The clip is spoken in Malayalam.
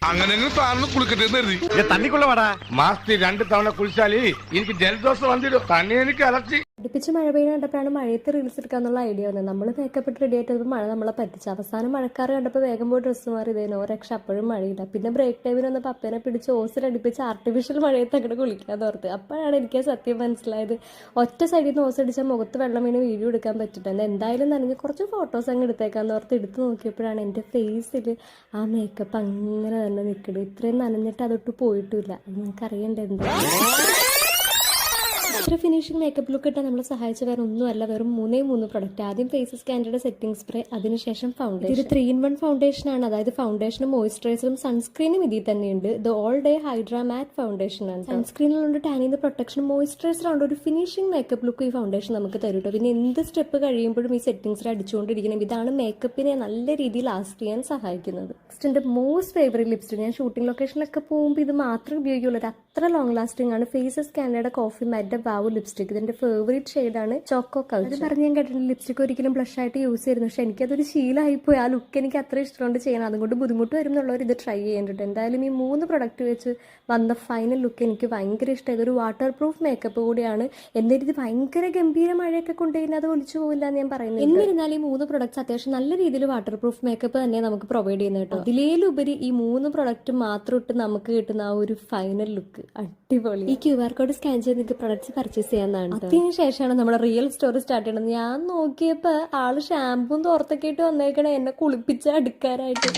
അങ്ങനെ കുളിക്കട്ടെ തണ്ണിക്കുള്ള വാടാ മാസത്തിൽ 2 തവണ കുളിച്ചാല് എനിക്ക് ജലദോഷം വന്നിരും തന്നെ എനിക്ക് അലർച്ചി. അടുപ്പിച്ച് മഴ പെയ്യുന്ന കണ്ടപ്പോഴാണ് മഴയത്ത് റീൽസ് എടുക്കാന്നുള്ള ഐഡിയ വന്നത്. നമ്മൾ മേക്കപ്പ് ഇട്ട് റെഡി ആയിട്ടപ്പോൾ മഴ നമ്മളെ പറ്റിച്ചു. അവസാനം മഴക്കാറ് കണ്ടപ്പോൾ വേഗം പോയി ഡ്രസ്സ് മാറി ഇതേനോ രക്ഷ. അപ്പോഴും മഴയില്ല. പിന്നെ ബ്രേക്ക് ടൈമിൽ വന്നപ്പോൾ അപ്പനെ പിടിച്ച് ഓസിലടിപ്പിച്ച് ആർട്ടിഫിഷ്യൽ മഴയത്ത് അങ്ങോട്ട് കുളിക്കാന്ന് ഓർത്ത്. അപ്പോഴാണ് എനിക്ക് സത്യം മനസ്സിലായത്. ഒറ്റ സൈഡിൽ നിന്ന് ഓസടിച്ചാൽ മുഖത്ത് വെള്ളം വീണ് വീഡിയോ എടുക്കാൻ പറ്റില്ല. എന്തായാലും നനഞ്ഞ് കുറച്ച് ഫോട്ടോസ് അങ്ങ് എടുത്തേക്കാന്ന് ഓർത്ത് എടുത്ത് നോക്കിയപ്പോഴാണ് എൻ്റെ ഫേസിൽ ആ മേക്കപ്പ് അങ്ങനെ തന്നെ നിൽക്കുന്നത്. ഇത്രയും നനഞ്ഞിട്ട് അതൊട്ട് പോയിട്ടില്ല. നിങ്ങൾക്ക് അറിയണ്ടേ എന്താ ഇത്ര ഫിനിഷിംഗ് മേക്കപ്പ് ലുക്ക് ഇട്ടാൽ നമ്മളെ സഹായിച്ച വേറെ ഒന്നുമല്ല, വെറും 3 പ്രൊഡക്റ്റ്. ആദ്യം ഫേസ് സ്കാൻഡയുടെ സെറ്റിംഗ് സ്പ്രേ, അതിനുശേഷം ഫൗണ്ടേഷൻ. ഇത് 3-in-1 ഫൗണ്ടേഷൻ ആണ്. അതായത് ഫൗണ്ടേഷനും മോയിസ്ചറൈസറും സൺസ്ക്രീനും ഇതിൽ തന്നെയുണ്ട്. ഇത് ഓൾ ഡേ ഹൈഡ്ര മാറ്റ് ഫൗണ്ടേഷൻ ആണ്. സൺസ്ക്രീനിലുണ്ട് ടാനിന്ന് പ്രൊട്ടക്ഷനും മോയിസ്ചറൈസർ ഉണ്ട്. ഒരു ഫിനിഷിംഗ് മേക്കപ്പ് ലുക്ക് ഈ ഫൗണ്ടേഷൻ നമുക്ക് തരും കേട്ടോ. പിന്നെ എന്ത് സ്റ്റെപ്പ് കഴിയുമ്പോഴും ഈ സെറ്റിംഗ്സിൽ അടിച്ചുകൊണ്ടിരിക്കണം. ഇതാണ് മേക്കപ്പിനെ നല്ല രീതിയിൽ ലാസ്റ്റ് ചെയ്യാൻ സഹായിക്കുന്നത്. നെക്സ്റ്റ് എൻ്റെ മോസ്റ്റ് ഫേവറേറ്റ് ലിപ്സ്റ്റിക്. ഞാൻ ഷൂട്ടിംഗ് ലൊക്കേഷനിലൊക്കെ പോകുമ്പോൾ ഇത് മാത്രമേ ഉപയോഗിക്കുള്ളൂ. അത്ര ലോങ് ലാസ്റ്റിംഗ് ആണ്. ഫേസ് സ്കാൻഡയുടെ കോഫി മാറ്റ് വാവ് ലിപ്സ്റ്റിക്. ഇതിന്റെ ഫേവറേറ്റ് ഷെയ്ഡാണ് ചോക്കോ കൾച്ചർ. അത് പറഞ്ഞ് ഞാൻ കേട്ടിട്ടുണ്ട് ലിപ്സ്റ്റിക് ഒരിക്കലും ബ്ലഷ് ആയിട്ട് യൂസ് ചെയ്യുന്നു. പക്ഷെ എനിക്കതൊരു ശീലമായിപ്പോയി. ആ ലുക്ക് എനിക്ക് അത്ര ഇഷ്ടമുണ്ട് ചെയ്യണം. അതുകൊണ്ട് ബുദ്ധിമുട്ട് വരും എന്നുള്ളവർ ഇത് ട്രൈ ചെയ്യേണ്ടിട്ട്. എന്തായാലും ഈ 3 പ്രൊഡക്റ്റ് വെച്ച് വന്ന ഫൈനൽ ലുക്ക് എനിക്ക് ഭയങ്കര ഇഷ്ടമായി. ഇതൊരു വാട്ടർ പ്രൂഫ് മേക്കപ്പ് കൂടിയാണ്. എന്നിട്ട് ഇത് ഭയങ്കര ഗംഭീര മഴയൊക്കെ കൊണ്ടുകഴിഞ്ഞാൽ അത് ഒലിച്ചു പോകില്ല എന്ന് ഞാൻ പറയുന്നത്. എന്നിരുന്നാലും ഈ 3 പ്രൊഡക്ട്സ് അത്യാവശ്യം നല്ല രീതിയിൽ വാട്ടർ പ്രൂഫ് മേക്കപ്പ് തന്നെ നമുക്ക് പ്രൊവൈഡ് ചെയ്യുന്നത് കേട്ടോ. അതിലേലുപരി ഈ 3 പ്രൊഡക്റ്റ് മാത്രം ഇട്ട് നമുക്ക് കിട്ടുന്ന ആ ഒരു ഫൈനൽ ലുക്ക് അടിപൊളി. ഈ QR കോഡ് സ്കാൻ ചെയ്ത് നിങ്ങൾക്ക് പ്രൊഡക്ട്സ് പർച്ചേസ് ചെയ്യാവുന്നതാണ്. അതിനുശേഷമാണ് നമ്മുടെ റിയൽ സ്റ്റോറി സ്റ്റാർട്ട് ചെയ്യുന്നത്. ഞാൻ നോക്കിയപ്പോ ആള് ഷാമ്പും തോർത്തൊക്കെ ഇട്ട് വന്നേക്കണേ എന്നെ കുളിപ്പിച്ച അടുക്കാരായിട്ട്.